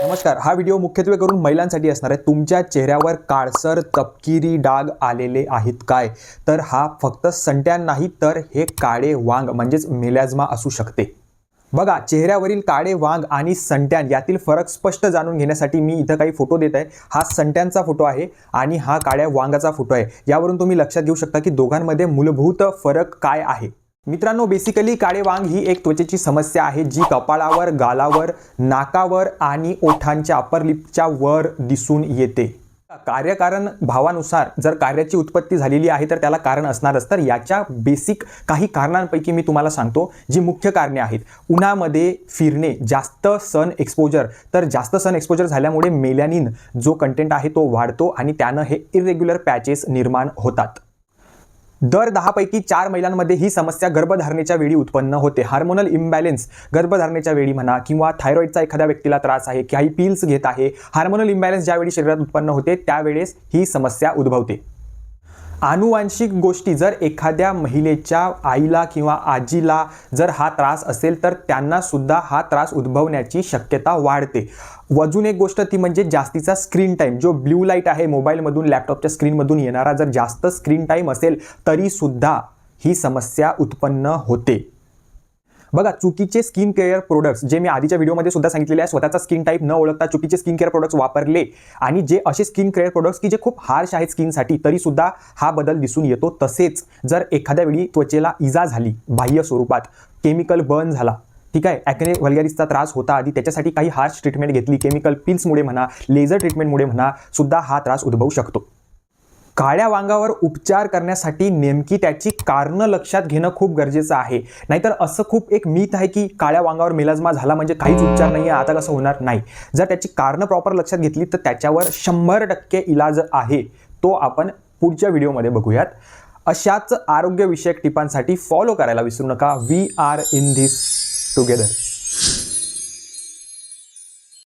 नमस्कार. हा व्हिडिओ मुख्यत्वे करून महिलांसाठी असणार आहे. तुमच्या चेहऱ्यावर काळसर तपकिरी डाग आलेले आहेत काय? तर हा फक्त संट्यान नाही तर हे काळे वांग म्हणजेच मेलॅझ्मा असू शकते. बघा, चेहऱ्यावरील काळे वांग आणि संट्यान यातील फरक स्पष्ट जाणून घेण्यासाठी मी इथं काही फोटो देत आहे. हा संट्यांचा फोटो आहे आणि हा काळ्या वांगाचा फोटो आहे. यावरून तुम्ही लक्षात घेऊ शकता की दोघांमध्ये मूलभूत फरक काय आहे. मित्रांनो, बेसिकली काळे वांग ही एक त्वचेची समस्या आहे जी कपाळावर, गालावर, नाकावर आणि ओठांच्या अपर लिपच्या वर दिसून येते. कार्यकारण भावानुसार जर कार्याची उत्पत्ती झालेली आहे तर त्याला कारण असणारच. तर याच्या बेसिक काही कारणांपैकी मी तुम्हाला सांगतो जी मुख्य कारणे आहेत. उन्हामध्ये फिरणे, जास्त सन एक्सपोजर. तर जास्त सन एक्सपोजर झाल्यामुळे मेलॅनिन जो कंटेंट आहे तो वाढतो आणि त्यानं हे इरेग्युलर पॅचेस निर्माण होतात. दर 10 पैकी 4 महिलांमध्ये ही समस्या गर्भधारणेच्या वेळी उत्पन्न होते. हार्मोनल इम्बॅलन्स गर्भधारणेच्या वेळी म्हणा किंवा थायरॉइडचा एखाद्या व्यक्तीला त्रास आहे, काही पिल्स घेत आहे, हार्मोनल इम्बॅलन्स ज्यावेळी शरीरात उत्पन्न होते त्यावेळेस ही समस्या उद्भवते. आनुवांशिक गोष्टी, जर एखाद्या महिलेच्या आईला किंवा आजीला जर हा त्रास असेल तर त्यांना सुद्धा हा त्रास उद्भवण्याची शक्यता वाढते. अजून एक गोष्ट ती म्हणजे जास्तीचा स्क्रीन टाईम. जो ब्ल्यू लाईट आहे मोबाईलमधून, लॅपटॉपच्या स्क्रीनमधून येणारा जर जास्त स्क्रीन टाईम असेल तरी सुद्धा ही समस्या उत्पन्न होते. बघा, चुकीचे स्किन केअर प्रोडक्ट्स, जे मी आधीच्या व्हिडिओमध्ये सुद्धा सांगितलेले आहे, स्वतःचा स्किन टाईप न ओळखता चुकीचे स्किन केअर प्रोडक्ट्स वापरले आणि जे असे स्किन केअर प्रोडक्ट्स की जे खूप हार्श आहेत स्किनसाठी तरी सुद्धा हा बदल दिसून येतो. तसेच जर एखाद्या वेळी त्वचेला इजा झाली बाह्य स्वरूपात, केमिकल बर्न झाला, ठीक आहे, ॲक्ने व्हल्गॅरिसचा त्रास होता आधी, त्याच्यासाठी काही हार्श ट्रीटमेंट घेतली, केमिकल पिल्समुळे म्हणा, लेझर ट्रीटमेंटमुळे म्हणा, सुद्धा हा त्रास उद्भवू शकतो. काळ्या वांगावर उपचार करण्यासाठी नेमकी त्याची कारणं लक्षात घेणं खूप गरजेचं आहे. नाहीतर असं खूप एक मिथ आहे की काळ्या वांगावर मेलॅझ्मा झाला म्हणजे काहीच उपचार नाही आहे, आता कसं होणार. नाही, जर त्याची कारणं प्रॉपर लक्षात घेतली तर त्याच्यावर 100% इलाज आहे. तो आपण पुढच्या व्हिडिओमध्ये बघूयात. अशाच आरोग्यविषयक टिपांसाठी फॉलो करायला विसरू नका. We are in this together.